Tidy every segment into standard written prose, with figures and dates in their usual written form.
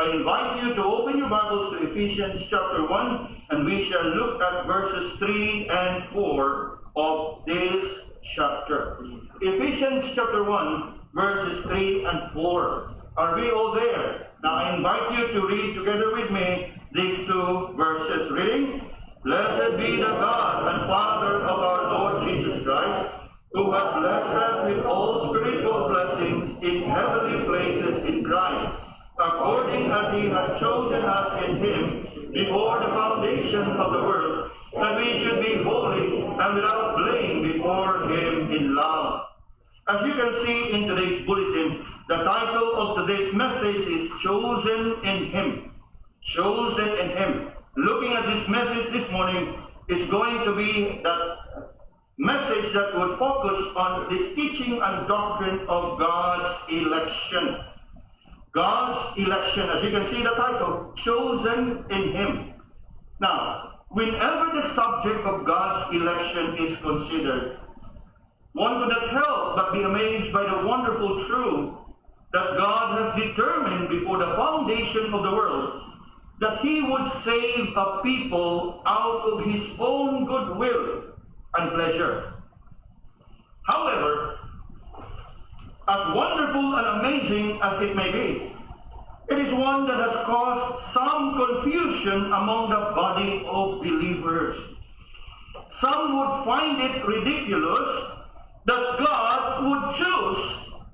I invite you to open your Bibles to Ephesians chapter 1, and we shall look at verses 3 and 4 of this chapter. Ephesians chapter 1, verses 3 and 4. Are we all there? Now I invite you to read together with me these two verses. Reading, Blessed be the God and Father of our Lord Jesus Christ, who hath blessed us with all spiritual blessings in heavenly places in Christ, according as he hath chosen us in him before the foundation of the world, that we should be holy and without blame before him in love. As you can see in today's bulletin, the title of today's message is Chosen in Him. Chosen in Him. Looking at this message this morning, it's going to be that message that would focus on this teaching and doctrine of God's election. God's election, as you can see the title, Chosen in Him. Now, whenever the subject of God's election is considered, one could not help but be amazed by the wonderful truth that God has determined before the foundation of the world that He would save a people out of His own good will and pleasure. However, as wonderful and amazing as it may be, it is one that has caused some confusion among the body of believers. Some would find it ridiculous that God would choose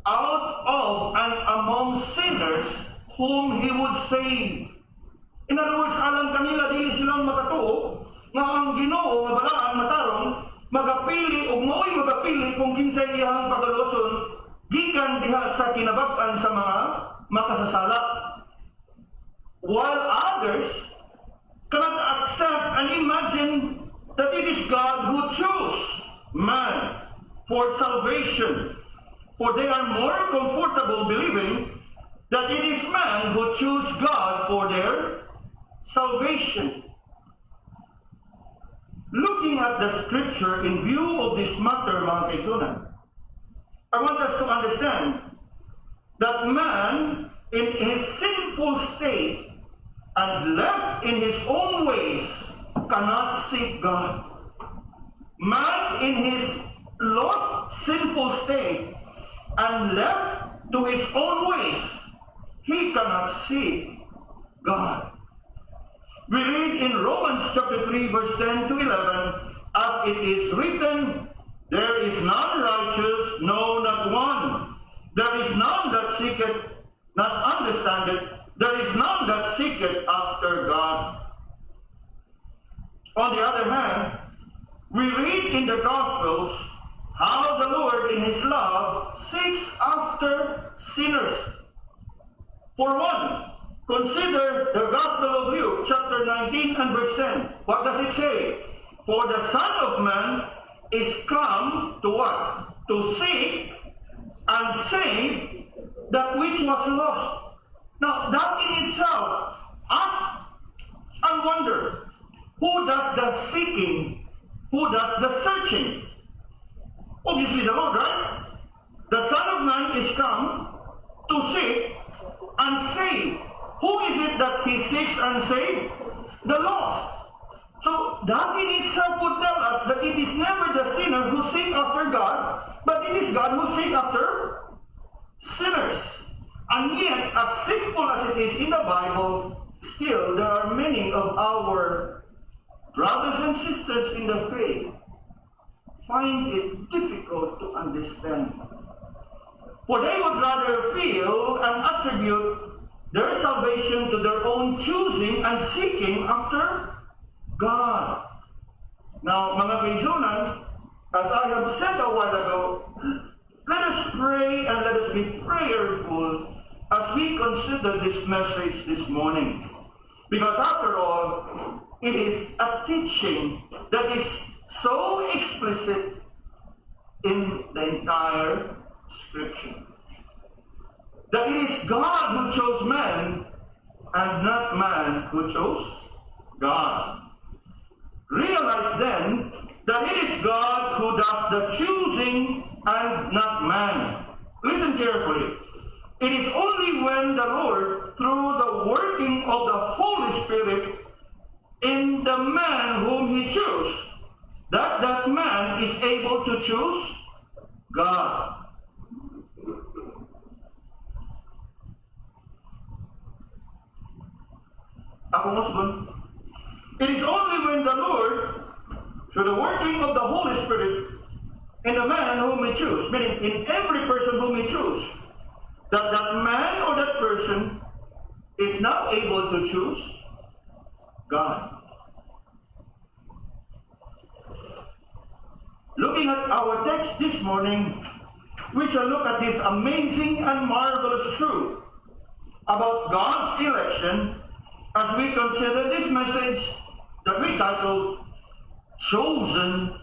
out of and among sinners whom He would save. In other words, alam kanila dili silang makatuo nga ang Ginoo nga balaan matarong magapili ug mao'y magapili kung kinsay iyang pagaluson gikan diha sa kinabag-an sa mga makasasala. While others cannot accept and imagine that it is God who chose man for salvation, for they are more comfortable believing that it is man who chose God for their salvation. Looking at the scripture in view of this matter, mga kaibigan, I want us to understand that man in his sinful state and left in his own ways cannot seek God. Man in his lost sinful state and left to his own ways, he cannot seek God. We read in Romans chapter 3 verse 10 to 11, as it is written, there is none righteous, no, not one. There is none that seeketh, not understandeth. There is none that seeketh after God. On the other hand, we read in the Gospels how the Lord in His love seeks after sinners. For one, consider the Gospel of Luke, chapter 19 and verse 10. What does it say? For the Son of Man is come to what? To seek and save that which was lost. Now, that in itself, ask and wonder, who does the seeking? Who does the searching? Obviously the Lord, right? The Son of Man is come to seek and save. Who is it that He seeks and saves? The lost. So that in itself would tell us that it is never the sinner who seeks after God, but it is God who seeks after sinners. And yet, as simple as it is in the Bible, still there are many of our brothers and sisters in the faith find it difficult to understand. For they would rather feel and attribute their salvation to their own choosing and seeking after God. Now, mga kaibigan, as I have said a while ago, let us pray and let us be prayerful as we consider this message this morning. Because after all, it is a teaching that is so explicit in the entire Scripture. That it is God who chose man and not man who chose God. Realize then that it is God who does the choosing and not man. Listen carefully. It is only when the Lord, through the working of the Holy Spirit in the man whom He chose, that man is able to choose God. It is only when the Lord, through the working of the Holy Spirit in the man whom He chose, meaning in every person whom He chose, that man or that person is now able to choose God. Looking at our text this morning, we shall look at this amazing and marvelous truth about God's election as we consider this message that we titled, Chosen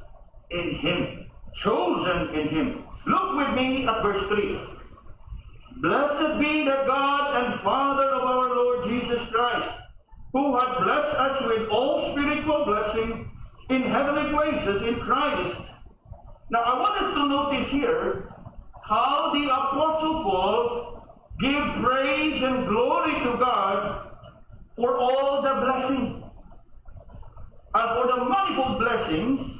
in Him. Chosen in Him. Look with me at verse 3. Blessed be the God and Father of our Lord Jesus Christ, who hath blessed us with all spiritual blessing in heavenly places in Christ. Now I want us to notice here how the Apostle Paul gave praise and glory to God for all the blessing and for the manifold blessing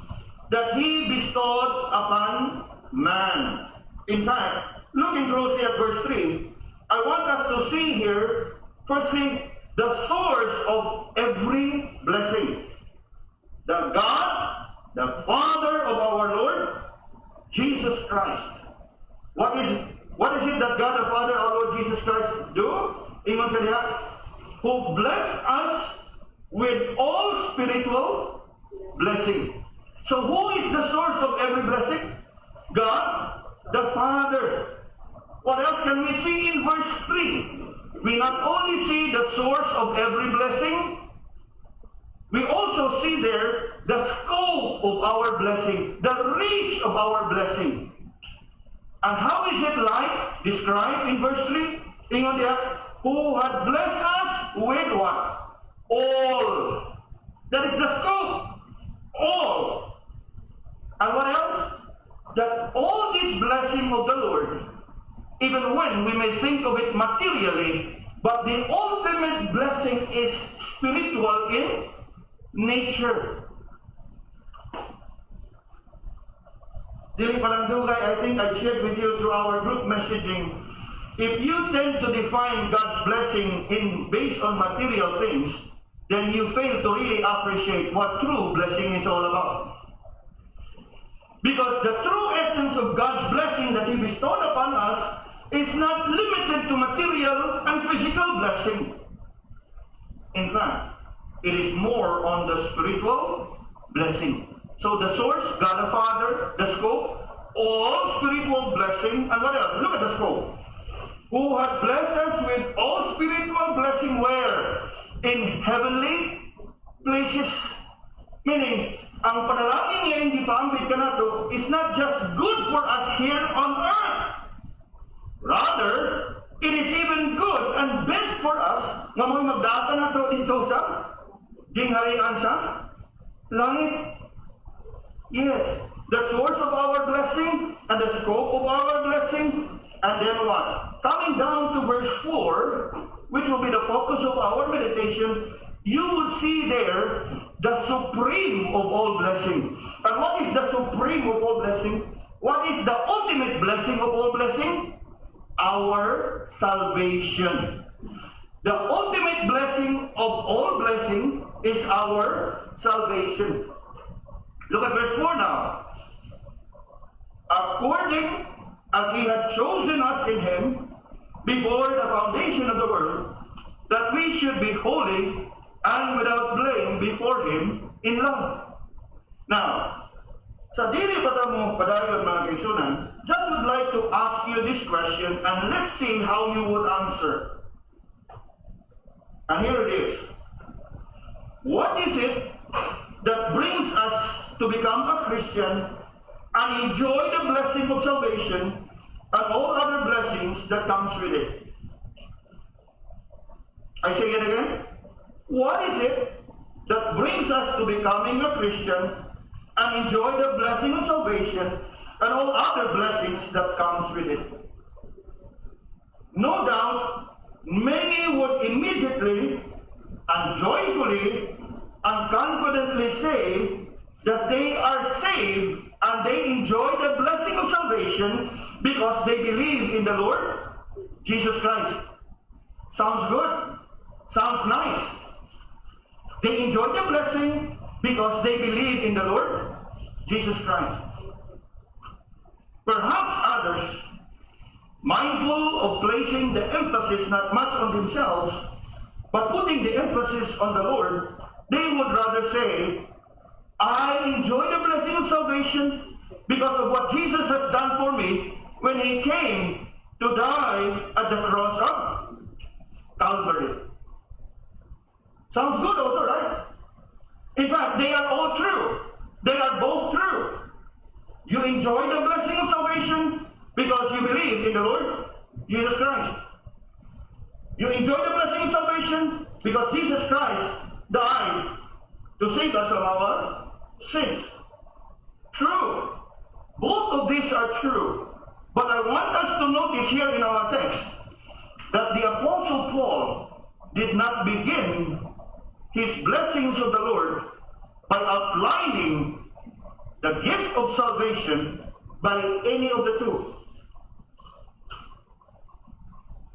that He bestowed upon man. In fact, looking closely at verse 3, I want us to see here, firstly, the source of every blessing. The God, the Father of our Lord, Jesus Christ. What is it that God the Father, our Lord Jesus Christ do? Ingon sa diha, who bless us with all spiritual blessing. So who is the source of every blessing? God, the Father. What else can we see in verse 3? We not only see the source of every blessing, we also see there the scope of our blessing, the reach of our blessing. And how is it like? Described in verse 3. Ingon diha, who had blessed us with what? All. That is the scope. All. And what else? That all this blessing of the Lord, even when we may think of it materially, but the ultimate blessing is spiritual in nature. Dili palang dugay, I think I shared with you through our group messaging. If you tend to define God's blessing based on material things, then you fail to really appreciate what true blessing is all about. Because the true essence of God's blessing that He bestowed upon us is not limited to material and physical blessing. In fact, it is more on the spiritual blessing. So the source, God the Father, the scope, all spiritual blessing, and what else? Look at the scope. Who had blessed us with all spiritual blessing where? In heavenly places. Meaning, ang panalangin niya hindi paambit ka na to is not just good for us here on earth. Rather, it is even good and best for us nga mga magdata na to dito sa gingharian sa langit. Yes, the source of our blessing and the scope of our blessing. And then what? Coming down to verse 4, which will be the focus of our meditation, you would see there the supreme of all blessing. And what is the supreme of all blessing? What is the ultimate blessing of all blessing? Our salvation. The ultimate blessing of all blessing is our salvation. Look at verse 4 now. According as He had chosen us in Him before the foundation of the world, that we should be holy and without blame before Him in love. Now, sa dili pa mo padayon mga kaigsunan, just would like to ask you this question and let's see how you would answer. And here it is. What is it that brings us to become a Christian and enjoy the blessing of salvation and all other blessings that comes with it? I say it again. What is it that brings us to becoming a Christian and enjoy the blessing of salvation and all other blessings that comes with it? no doubt many would immediately and joyfully and confidently say that they are saved and they enjoy the blessing of salvation because they believe in the Lord Jesus Christ. Sounds good. Sounds nice. They enjoy the blessing because they believe in the Lord Jesus Christ. Perhaps others, mindful of placing the emphasis not much on themselves, but putting the emphasis on the Lord, they would rather say, I enjoy the blessing of salvation because of what Jesus has done for me when He came to die at the cross of Calvary. Sounds good also, right? In fact, they are all true. They are both true. You enjoy the blessing of salvation because you believe in the Lord Jesus Christ. You enjoy the blessing of salvation because Jesus Christ died to save us from our sins. True. Both of these are true. But I want us to notice here in our text that the Apostle Paul did not begin his blessings of the Lord by outlining the gift of salvation by any of the two.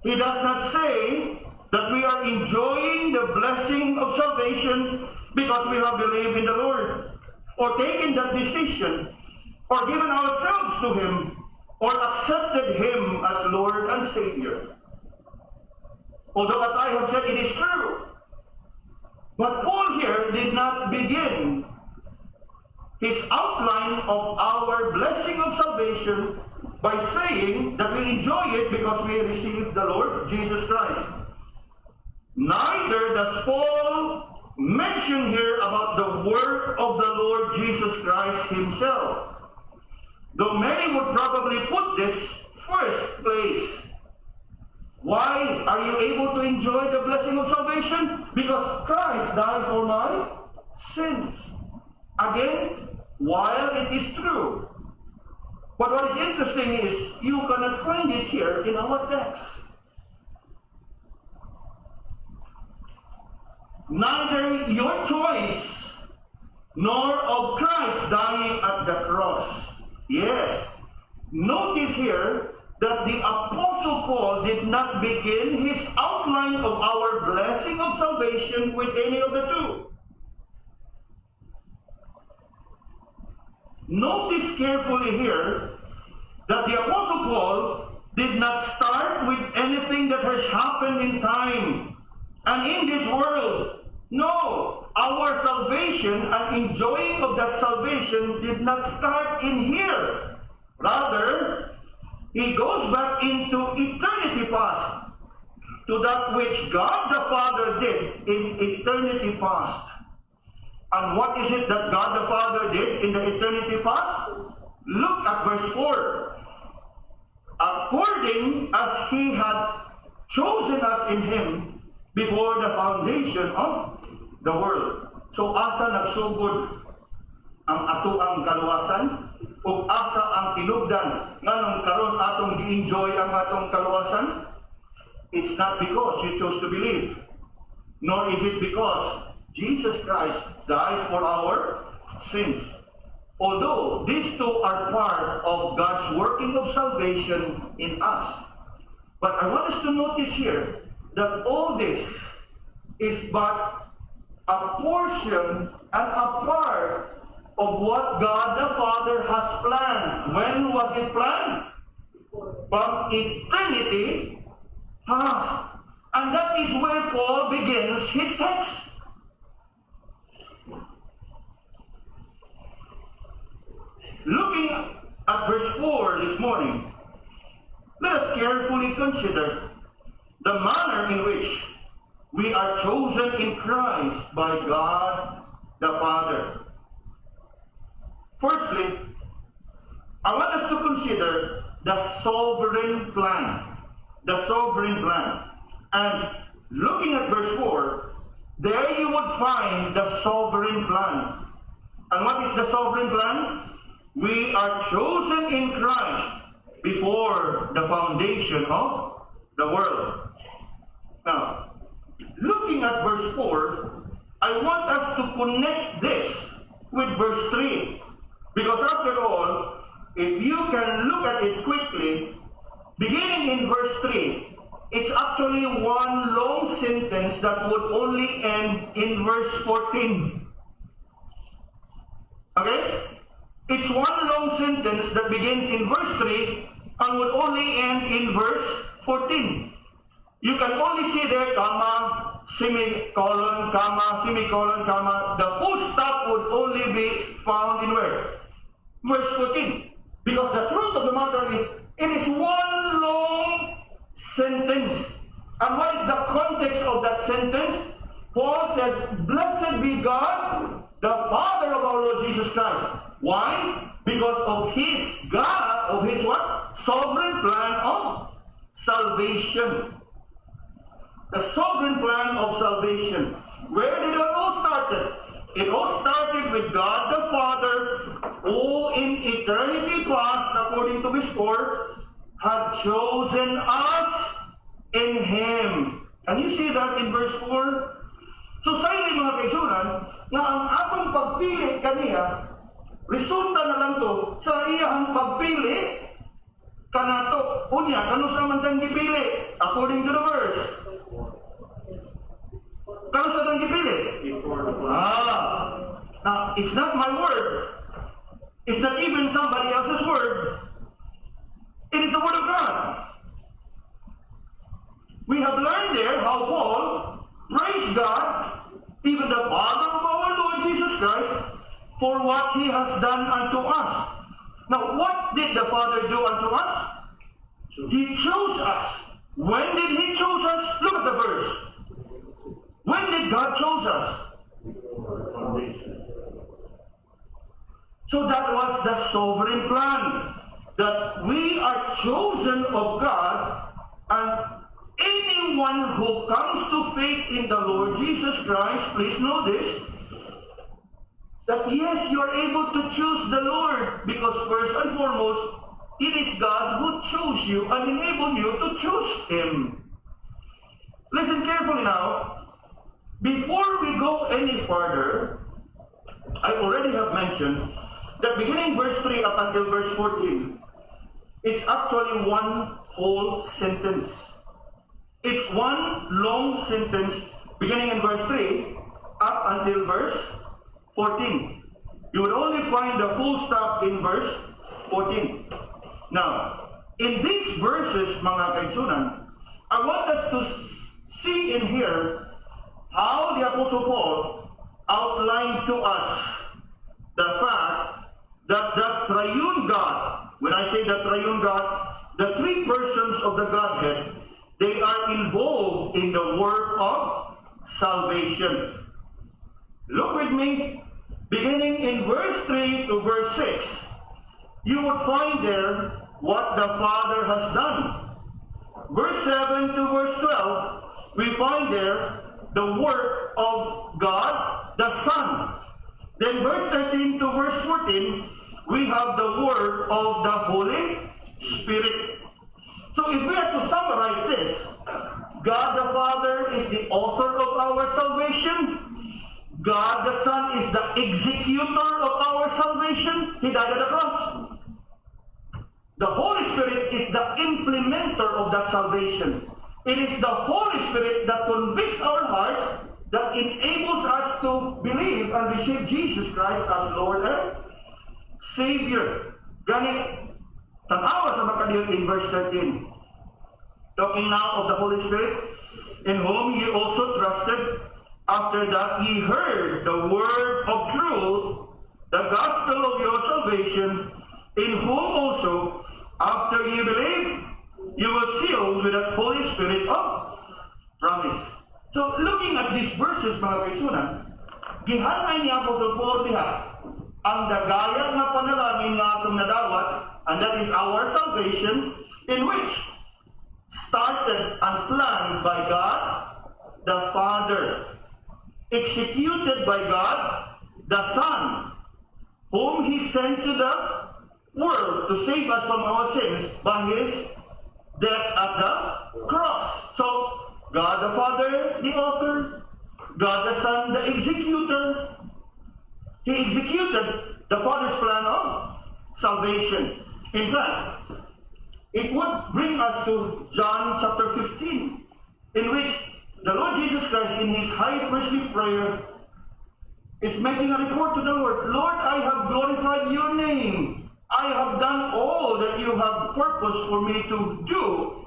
He does not say that we are enjoying the blessing of salvation because we have believed in the Lord, or taken that decision, or given ourselves to Him, or accepted Him as Lord and Savior. Although, as I have said, it is true. But Paul here did not begin his outline of our blessing of salvation by saying that we enjoy it because we received the Lord Jesus Christ. Neither does Paul mention here about the work of the Lord Jesus Christ Himself, though many would probably put this first place. Why are you able to enjoy the blessing of salvation? Because Christ died for my sins. Again, while it is true. But what is interesting is you cannot find it here in our text. Neither your choice nor of Christ dying at the cross. Yes. Notice here that the Apostle Paul did not begin his outline of our blessing of salvation with any of the two. Notice carefully here that the Apostle Paul did not start with anything that has happened in time and in this world. No, our salvation and enjoying of that salvation did not start in here. Rather, he goes back into eternity past, to that which God the Father did in eternity past. And what is it that God the Father did in the eternity past? Look at verse 4. According as He had chosen us in Him before the foundation of the world. So asa nagsugod ang atoang kaluwasan, o asa ang tinubdan nganong karon atong gi-enjoy ang atong kaluwasan? It's not because you chose to believe, nor is it because Jesus Christ died for our sins. Although these two are part of God's working of salvation in us. But I want us to notice here that all this is but a portion and a part of what God the Father has planned. When was it planned? From eternity past. And that is where Paul begins his text. Looking at verse 4 this morning, let us carefully consider the manner in which we are chosen in Christ by God the Father. Firstly, I want us to consider the sovereign plan. The sovereign plan. And looking at verse 4, there you would find the sovereign plan. And what is the sovereign plan? We are chosen in Christ before the foundation of the world. Now, looking at verse 4, I want us to connect this with verse 3. Because after all, if you can look at it quickly, beginning in verse 3, it's actually one long sentence that would only end in verse 14. Okay? It's one long sentence that begins in verse 3 and would only end in verse 14. You can only see there, comma, semicolon, comma, semicolon, comma. The full stop would only be found in where? Verse 14. Because the truth of the matter is, it is one long sentence. And what is the context of that sentence? Paul said, "Blessed be God, the Father of our Lord Jesus Christ." Why? Because of his what? Sovereign plan of salvation. The sovereign plan of salvation. Where did it all start? It all started with God the Father, who in eternity past, according to his word, had chosen us in Him. Can you see that in verse 4? So sa inyo mga kaigsunan, nga ang atong pagpili kaniya, resulta na lang to sa iyang pagpili kanato. Unya, kano sa man tayong dipili? According to the verse. Kano sa tayong dipili? Now, it's not my word. It's not even somebody else's word. It is the word of God. We have learned there how Paul praised God, even the Father of our Lord Jesus Christ, for what He has done unto us. Now, what did the Father do unto us? He chose us. When did He choose us? Look at the verse. When did God choose us? So that was the sovereign plan, that we are chosen of God, and anyone who comes to faith in the Lord Jesus Christ, please know this, that yes, you are able to choose the Lord, because first and foremost, it is God who chose you and enabled you to choose Him. Listen carefully now. Before we go any further, I already have mentioned that beginning verse 3 up until verse 14, it's actually one whole sentence. It's one long sentence beginning in verse 3 up until verse 14. You would only find the full stop in verse 14. Now, in these verses, mga kaigsunan, I want us to see in here how the Apostle Paul outlined to us the fact that the triune God, when I say the triune God, the three persons of the Godhead, they are involved in the work of salvation. Look with me, beginning in verse 3 to verse 6, you would find there what the Father has done. Verse 7 to verse 12, we find there the work of God the Son. Then verse 13 to verse 14, we have the work of the Holy Spirit. So if we have to summarize this, God the Father is the author of our salvation. God the Son is the executor of our salvation. He died at the cross. The Holy Spirit is the implementer of that salvation. It is the Holy Spirit that convicts our hearts, that enables us to believe and receive Jesus Christ as Lord and Savior. Gani, tanawa sa makadiyot in verse 13. Talking now of the Holy Spirit, in whom ye also trusted, after that ye heard the word of truth, the gospel of your salvation, in whom also, after ye believed, you were sealed with the Holy Spirit of promise. So, looking at these verses, mga kaitsunan, gihanay ni Apostle Paul diha ang dagaya nga panalangin nga atong nadawat, and that is our salvation, in which started and planned by God the Father, executed by God the Son, whom He sent to the world to save us from our sins by His death at the cross. cross. So, God the Father, the author, God the Son, the executor. He executed the Father's plan of salvation. In fact, it would bring us to John chapter 15, in which the Lord Jesus Christ, in his high priestly prayer, is making a report to the Lord. Lord, I have glorified your name. I have done all that you have purposed for me to do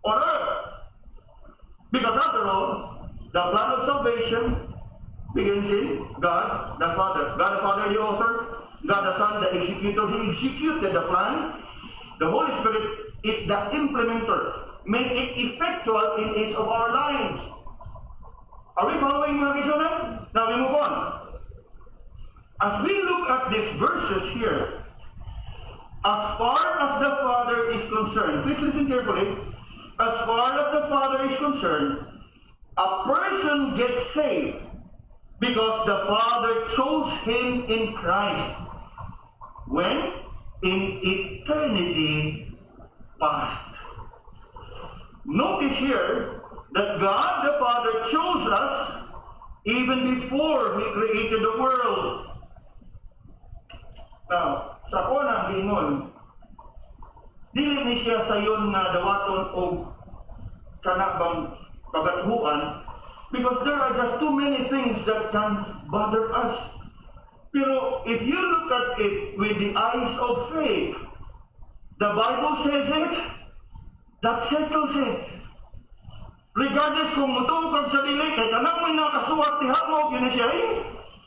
on earth. Because after all, the plan of salvation begins in God the Father. God the Father, the author. God the Son, the executor. He executed the plan. The Holy Spirit is the implementer. Make it effectual in each of our lives. Are we following, mga kaibigan? Now we move on. As we look at these verses here, as far as the Father is concerned, please listen carefully. As far as the Father is concerned, a person gets saved because the Father chose him in Christ. When? In eternity past. Notice here that God the Father chose us even before He created the world. Now, sa kunang gingon, dili ni siya sayon nga dawaton o kanabang pagathuan because there are just too many things that can bother us. Pero if you look at it with the eyes of faith, the Bible says it, that settles it. Regardless kung mutuo kag sa dili, kay kanang may nakasuwat tiha mo, yun na siya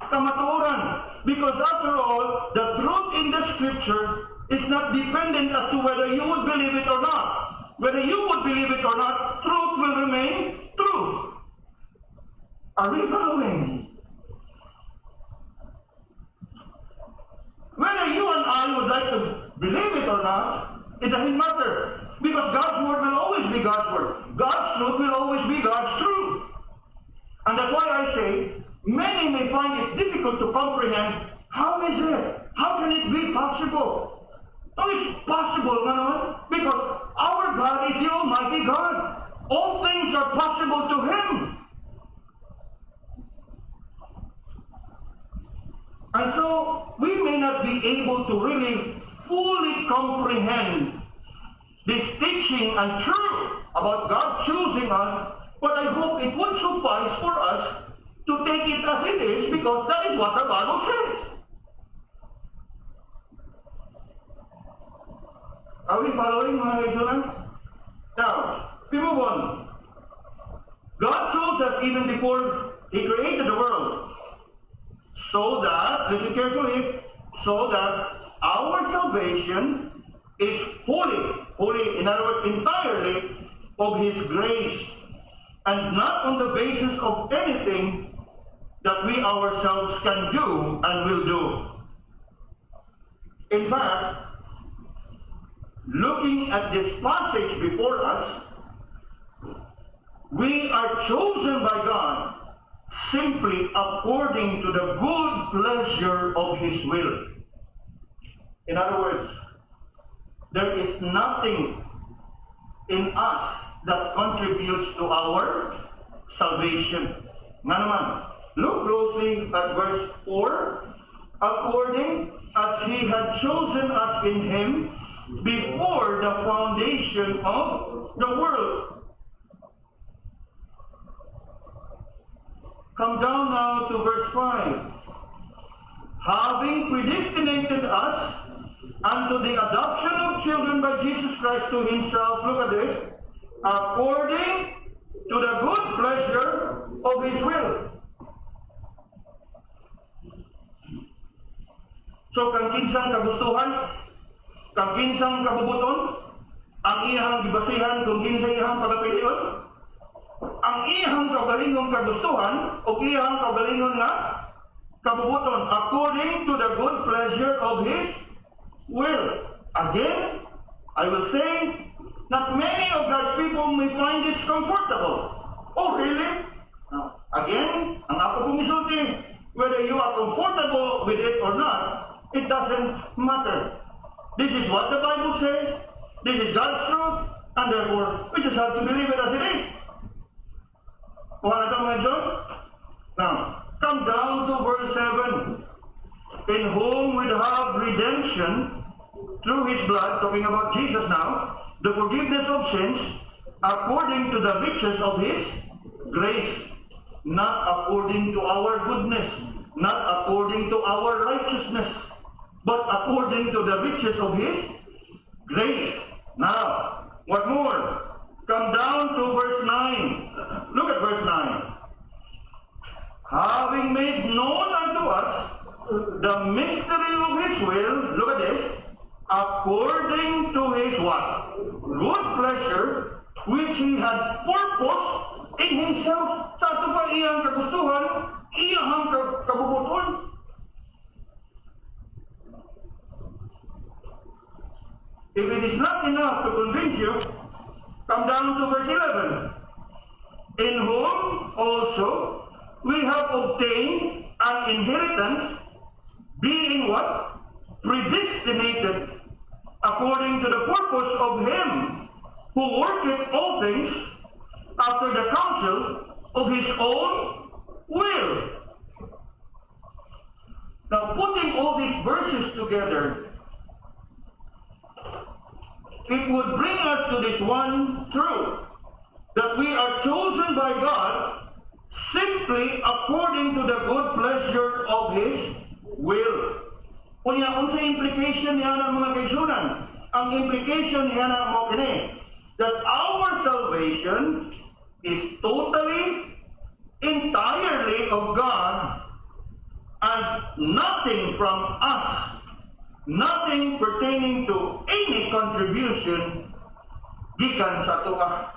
kamatuoran. Because after all, the truth in the scripture is not dependent as to whether you would believe it or not. Whether you would believe it or not, truth will remain truth. Are we following? Whether you and I would like to believe it or not, it doesn't matter. Because God's word will always be God's word. God's truth will always be God's truth. And that's why I say, many may find it difficult to comprehend, how is it? How can it be possible? No, it's possible, naman, because our God is the Almighty God. All things are possible to Him. And so, we may not be able to really fully comprehend this teaching and truth about God choosing us, but I hope it would suffice for us to take it as it is, because that is what the Bible says. Are we following, mga kaibigan? Now, we move on. God chose us even before He created the world, so that, listen carefully, so that our salvation is holy, in other words, entirely of His grace, and not on the basis of anything that we ourselves can do and will do. In fact, looking at this passage before us, we are chosen by God simply according to the good pleasure of His will. In other words, there is nothing in us that contributes to our salvation. Nga naman, look closely at verse 4. According as He had chosen us in Him before the foundation of the world. Come down now to verse 5. Having predestinated us unto the adoption of children by Jesus Christ to Himself, look at this, according to the good pleasure of His will. So, kang kinsang kagustuhan, kang kinsang kabubuton, ang iyang gibasihan kung kinsa iyang pagapilion, ang iyang kaugalingong kagustuhan o iyang kaugalingon nga kabubuton according to the good pleasure of His will. Again, I will say, not many of God's people may find this comfortable. Oh, really? Again, ang ako pong isulti, whether you are comfortable with it or not, it doesn't matter. This is what the Bible says. This is God's truth. And therefore, we just have to believe it as it is. Kuha na ito mga John? Now, come down to verse 7. In whom we have redemption through his blood, talking about Jesus now, the forgiveness of sins, according to the riches of his grace, not according to our goodness, not according to our righteousness, but according to the riches of his grace. Now, what more? Come down to verse 9. Look at verse 9. Having made known unto us the mystery of his will, look at this, according to his what? Good pleasure, which he had purpose in himself. Sa ito pa iyang kagustuhan, iyang kabubuton. If it is not enough to convince you, come down to verse 11. In whom also we have obtained an inheritance, being what? Predestinated according to the purpose of him who worketh all things after the counsel of his own will. Now, putting all these verses together, it would bring us to this one truth, that we are chosen by God simply according to the good pleasure of his will. Kunya, unsa implication niya ng mga kaigsunan? Ang implication niya na mo kini, that our salvation is totally, entirely of God, and nothing from us, nothing pertaining to any contribution gikan sa tuwa.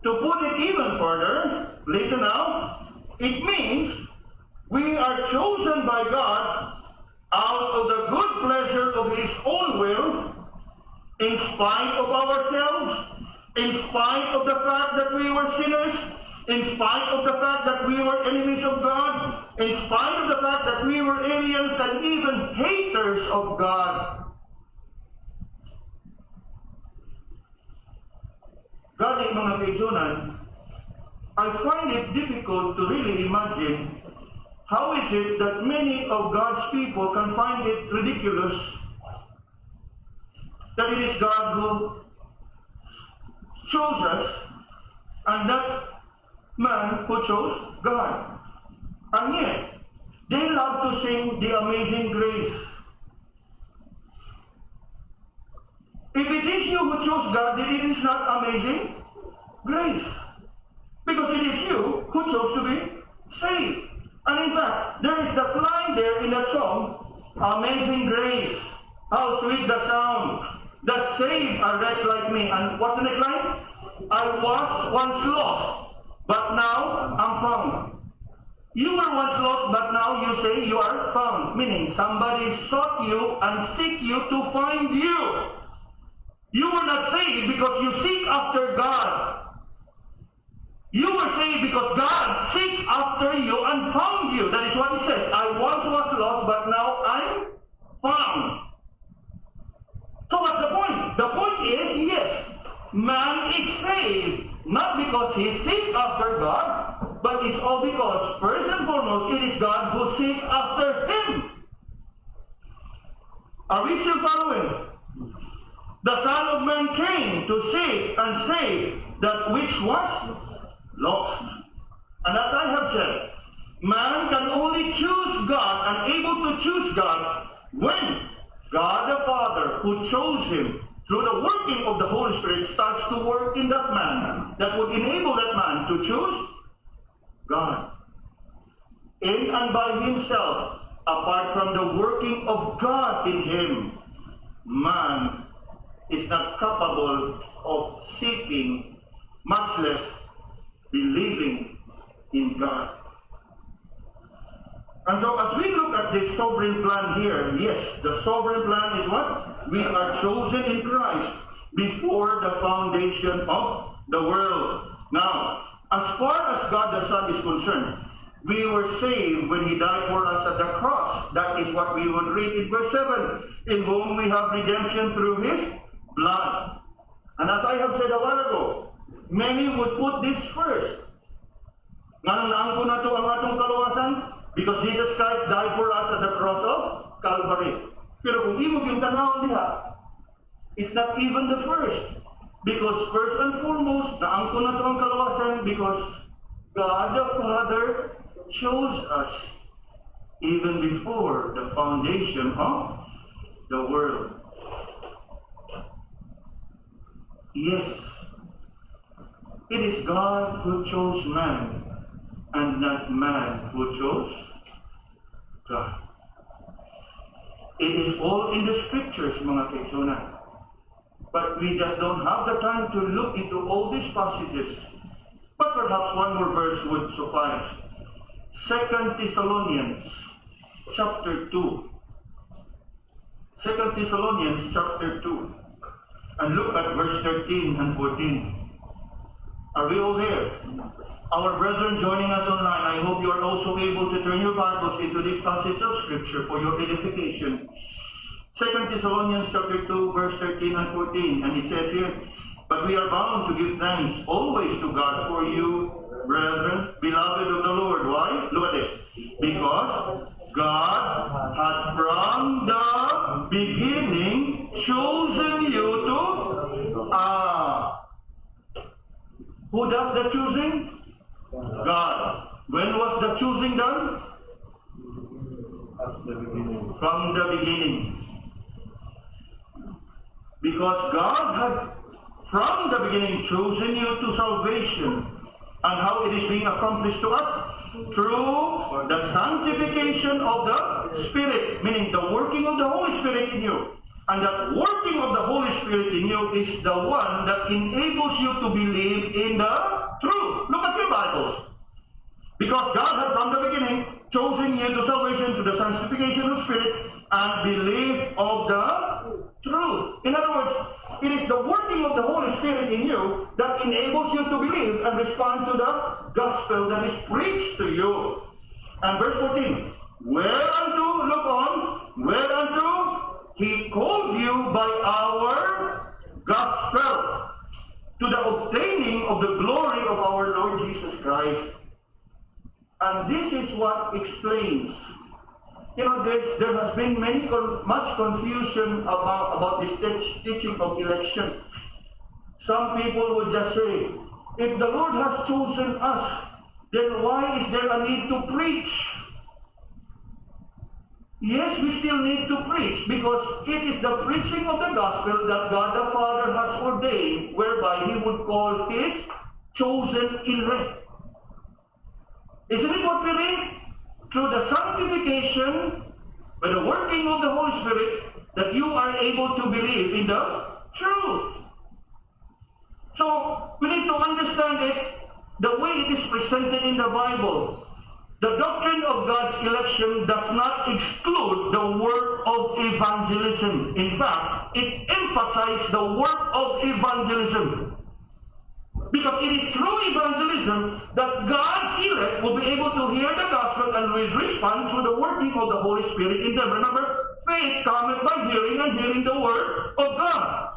To put it even further, listen now, it means we are chosen by God out of the good pleasure of his own will, in spite of ourselves, in spite of the fact that we were sinners, in spite of the fact that we were enemies of God, in spite of the fact that we were aliens and even haters of God. Gani mga kaigsunan, I find it difficult to really imagine how is it that many of God's people can find it ridiculous that it is God who chose us and that man who chose God. And yet, they love to sing the amazing grace. If it is you who chose God, then it is not amazing grace. Because it is you who chose to be saved. And in fact, there is that line there in that song, Amazing Grace, how sweet the sound that saved a wretch like me. And what's the next line? I was once lost, but now I'm found. You were once lost, but now you say you are found. Meaning, somebody sought you and seek you to find you. You were not saved because you seek after God. You were saved because God seek after you and found you. That is what it says. I once was lost, but now I'm found. So what's the point? The point is, yes, man is saved, not because he seek after God, but it's all because, first and foremost, it is God who seek after him. Are we still following? The Son of Man came to seek and save that which was lost. And as I have said, man can only choose God and able to choose God when God the Father, who chose him through the working of the Holy Spirit, starts to work in that man that would enable that man to choose God. In and by himself, apart from the working of God in him, man is not capable of seeking, much less believing in God. And so as we look at this sovereign plan here, yes, the sovereign plan is what? We are chosen in Christ before the foundation of the world. Now, as far as God the Son is concerned, we were saved when he died for us at the cross. That is what we would read in verse 7. In whom we have redemption through his blood. And as I have said a while ago, many would put this first. Nganong naangko na to ang atong kaluwasan? Because Jesus Christ died for us at the cross of Calvary. Pero kung imog yung tanawang diha, it's not even the first. Because first and foremost, naangko na to ang kaluwasan because God the Father chose us even before the foundation of the world. Yes, it is God who chose man, and not man who chose God. It is all in the scriptures, mga kaigsunan. But we just don't have the time to look into all these passages. But perhaps one more verse would suffice. 2 Thessalonians chapter 2. 2 Thessalonians chapter 2. And look at verse 13 and 14. Are we all there? Our brethren joining us online, I hope you are also able to turn your Bibles into this passage of Scripture for your edification. 2 Thessalonians chapter 2, verse 13 and 14. And it says here, but we are bound to give thanks always to God for you, brethren, beloved of the Lord. Why? Look at this. Because God had from the beginning chosen you to... Who does the choosing? God. When was the choosing done? From the beginning. Because God had from the beginning chosen you to salvation. And how it is being accomplished to us? Through the sanctification of the Spirit, meaning the working of the Holy Spirit in you. And that working of the Holy Spirit in you is the one that enables you to believe in the truth. Look at your Bibles. Because God had from the beginning chosen you to salvation, to the sanctification of Spirit, and belief of the truth. In other words, it is the working of the Holy Spirit in you that enables you to believe and respond to the gospel that is preached to you. And verse 14, whereunto, look on, whereunto He called you by our gospel, to the obtaining of the glory of our Lord Jesus Christ. And this is what explains. There has been much confusion about this teaching of election. Some people would just say, if the Lord has chosen us, then why is there a need to preach? Yes, we still need to preach because it is the preaching of the gospel that God the Father has ordained, whereby He would call His chosen elect. Isn't it what we read? Through the sanctification, by the working of the Holy Spirit, that you are able to believe in the truth. So, we need to understand it the way it is presented in the Bible. The doctrine of God's election does not exclude the work of evangelism. In fact, it emphasizes the work of evangelism. Because it is through evangelism that God's elect will be able to hear the gospel and will respond through the working of the Holy Spirit in them. Remember, faith cometh by hearing, and hearing the word of God.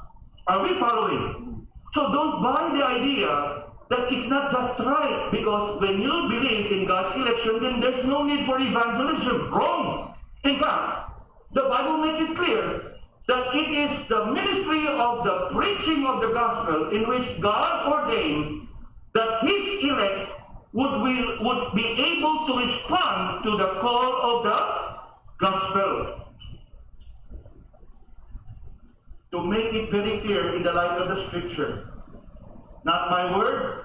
Are we following? So don't buy the idea that it's not just right, because when you believe in God's election, then there's no need for evangelism. Wrong. In fact, the Bible makes it clear that it is the ministry of the preaching of the gospel in which God ordained that His elect would be able to respond to the call of the gospel. To make it very clear in the light of the scripture, not my word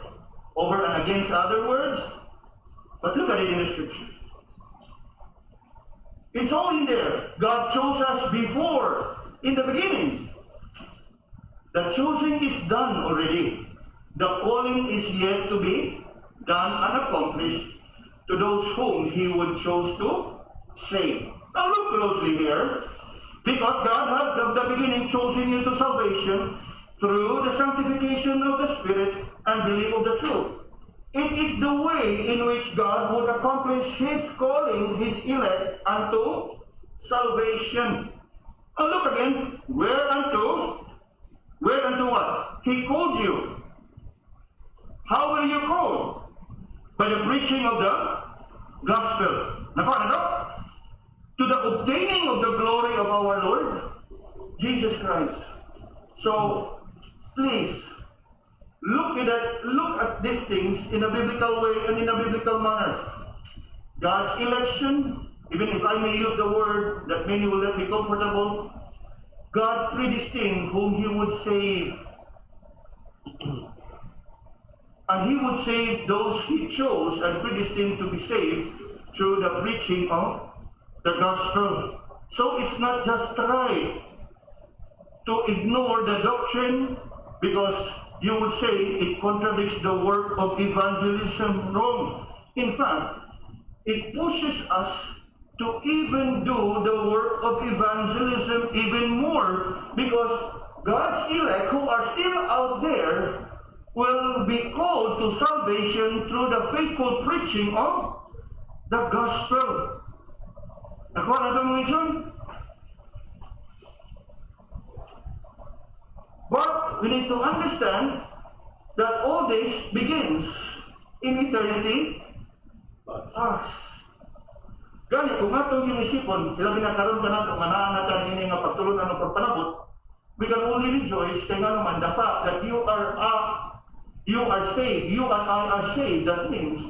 over and against other words, but look at it in the scripture. It's all in there. God chose us before, in the beginning. The choosing is done already. The calling is yet to be done and accomplished to those whom He would choose to save. Now look closely here. Because God had from the beginning chosen you to salvation through the sanctification of the Spirit and belief of the truth. It is the way in which God would accomplish His calling, His elect, unto salvation. Now look again, whereunto Whereunto what? He called you. How were you called? By the preaching of the gospel. Nakuha na to? To the obtaining of the glory of our Lord Jesus Christ. So, please, look at these things in a biblical way and in a biblical manner. God's election, even if I may use the word that many will not be comfortable, God predestined whom He would save. And He would save those He chose and predestined to be saved through the preaching of the gospel. So it's not just right to ignore the doctrine because you would say it contradicts the work of evangelism. Wrong. In fact, it pushes us to even do the work of evangelism even more because God's elect who are still out there will be called to salvation through the faithful preaching of the gospel. Nakuha na ito mga iyon? But we need to understand that all this begins in eternity past. Gani, kung ato yung isipon, ilabi na karoon ka na ito, nga natin ini nga pagtulungan ng pagpanabot, we can only rejoice kaya nga naman the fact that you are saved, you and I are saved. That means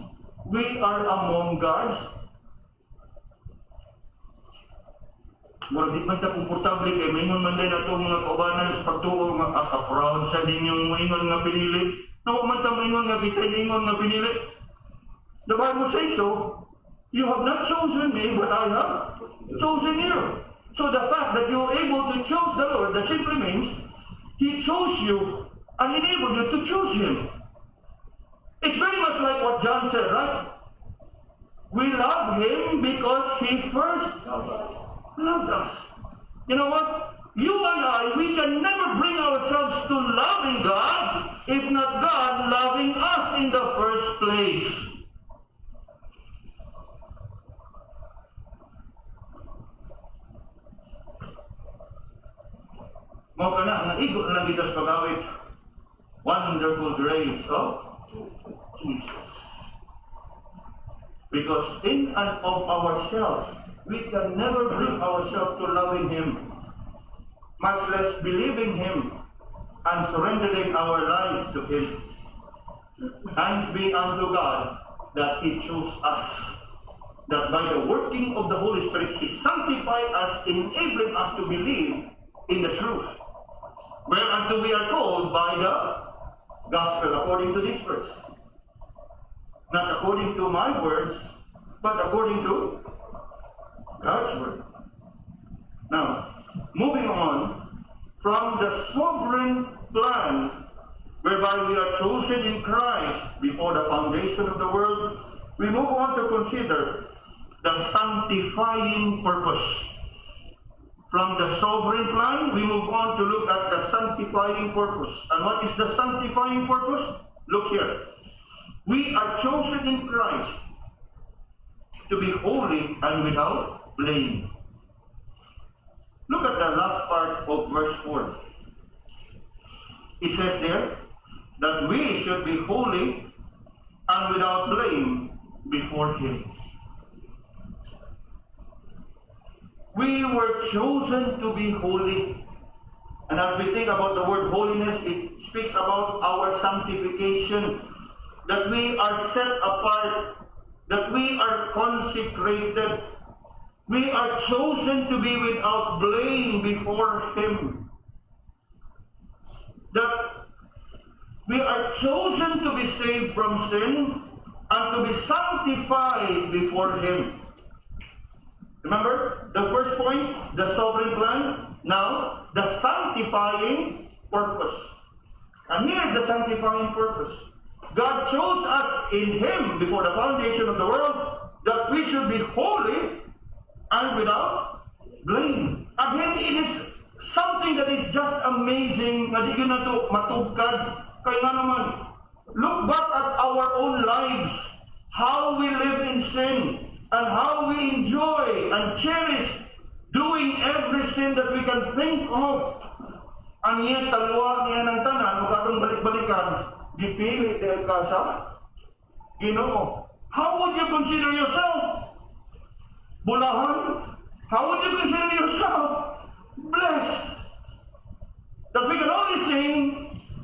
we are among God's. Mura di man ta komportable kay maingon man din ato mga kaubanan sa pagtuo nga proud sa dinyong maingon nga pinili. No man ta maingon nga kita maingon nga pinili. The Bible says so. You have not chosen me, but I have chosen you. So the fact that you are able to choose the Lord, that simply means He chose you and enabled you to choose Him. It's very much like what John said, right? We love Him because He first loved us. You know what? You and I, we can never bring ourselves to loving God if not God loving us in the first place. Mao kana nga igo lang kita sa pag-awit. Wonderful grace of Jesus. Because in and of ourselves, we can never bring ourselves to loving Him, much less believing Him and surrendering our life to Him. Thanks be unto God that He chose us, that by the working of the Holy Spirit, He sanctified us, enabling us to believe in the truth. Whereunto we are called by the gospel, according to this verse. Not according to my words, but according to God's word. Now, moving on from the sovereign plan whereby we are chosen in Christ before the foundation of the world, we move on to consider the sanctifying purpose. From the sovereign plan, we move on to look at the sanctifying purpose. And what is the sanctifying purpose? Look here. We are chosen in Christ to be holy and without blame. Look at the last part of verse 4. It says there that we should be holy and without blame before Him. We were chosen to be holy. And as we think about the word holiness, it speaks about our sanctification, that we are set apart, that we are consecrated. We are chosen to be without blame before Him. That we are chosen to be saved from sin and to be sanctified before Him. Remember, the first point, the sovereign plan. Now, the sanctifying purpose. And here is the sanctifying purpose. God chose us in Him before the foundation of the world that we should be holy and without blame. Again, it is something that is just amazing na di na to matugkad. Kaya nga naman, look back at our own lives, how we live in sin, and how we enjoy and cherish doing every sin that we can think of. Ang iya talwa niya ng tanan, o katong balik-balikan, dipili dahil ka sa Ginoo. How would you consider yourself? Bulahan? How would you consider yourself? Blessed. That we can only sing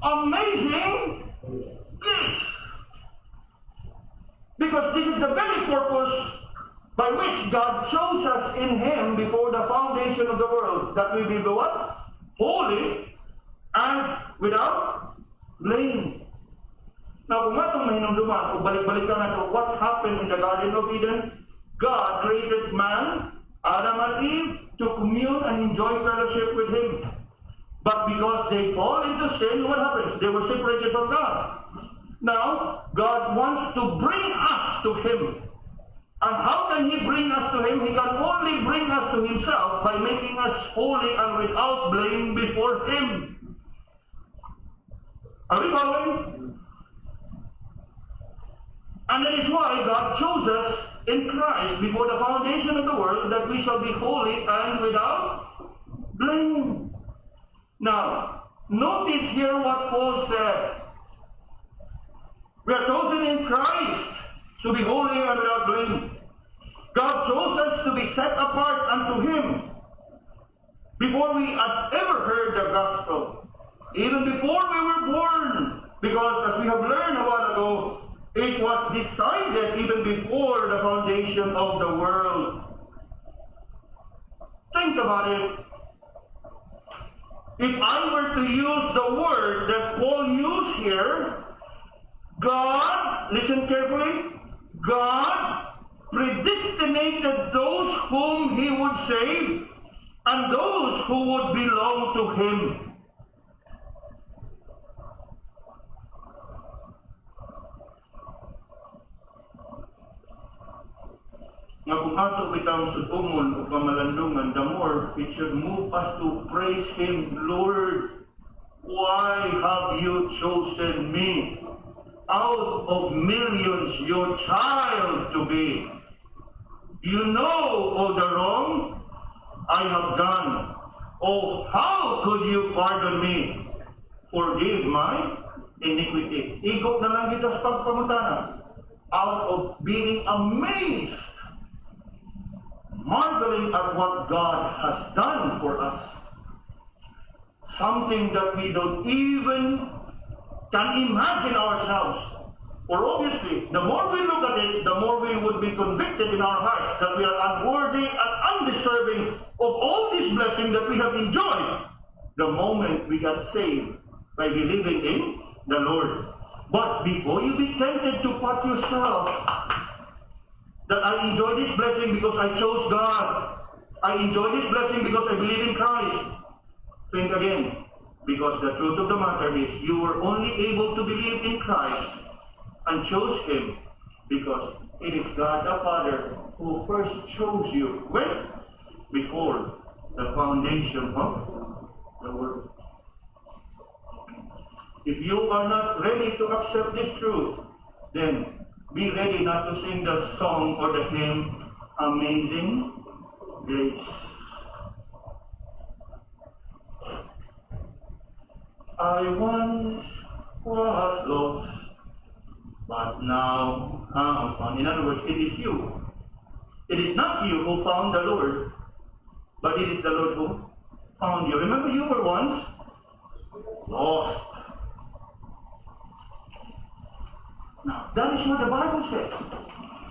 amazing grace. Because this is the very purpose by which God chose us in Him before the foundation of the world, that we be the what? Holy and without blame. Now, kung atong mahinumduman, kung balik-balikan nato, what happened in the Garden of Eden? God created man, Adam and Eve, to commune and enjoy fellowship with Him. But because they fall into sin, what happens? They were separated from God. Now, God wants to bring us to Him. And how can He bring us to Him? He can only bring us to Himself by making us holy and without blame before Him. Are we following? And that is why God chose us in Christ before the foundation of the world, that we shall be holy and without blame. Now, notice here what Paul said. We are chosen in Christ to be holy and without blame. God chose us to be set apart unto Him before we had ever heard the gospel, even before we were born. Because as we have learned a while ago, it was decided even before the foundation of the world. Think about it. If I were to use the word that Paul used here, God, listen carefully, God predestinated those whom He would save and those who would belong to Him. Nga kung ato bitang sudumon o kamalandungan, the more it should move us to praise Him. Lord, why have you chosen me out of millions, your child to be? You know all the wrong I have done. Oh, how could you pardon me? Forgive my iniquity. Igot na lang kita sa pagpamutana. Out of being amazed, marveling at what God has done for us. Something that we don't even can imagine ourselves. For obviously, the more we look at it, the more we would be convicted in our hearts that we are unworthy and undeserving of all this blessing that we have enjoyed the moment we got saved by believing in the Lord. But before you be tempted to pat yourself, that I enjoy this blessing because I chose God, I enjoy this blessing because I believe in Christ, think again. Because the truth of the matter is, you were only able to believe in Christ and chose Him because it is God the Father who first chose you. When? Before the foundation of the world. If you are not ready to accept this truth, then be ready not to sing the song or the hymn, Amazing Grace. I once was lost, but now I'm found. In other words, it is you. It is not you who found the Lord, but it is the Lord who found you. Remember, you were once lost. Now, that is what the Bible says.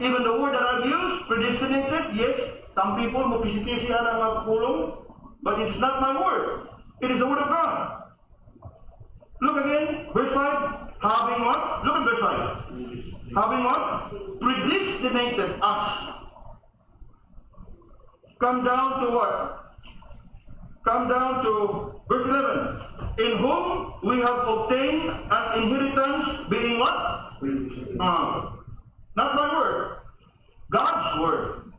Even the word that I've used, predestinated, yes, some people mukisi-kisi ang pulong, but it's not my word. It is the word of God. Look again, verse 5. Having what? Look at verse 5. Having what? Predestinated us. Come down to what? Come down to verse 11. In whom we have obtained an inheritance, being what? Not my word. God's word.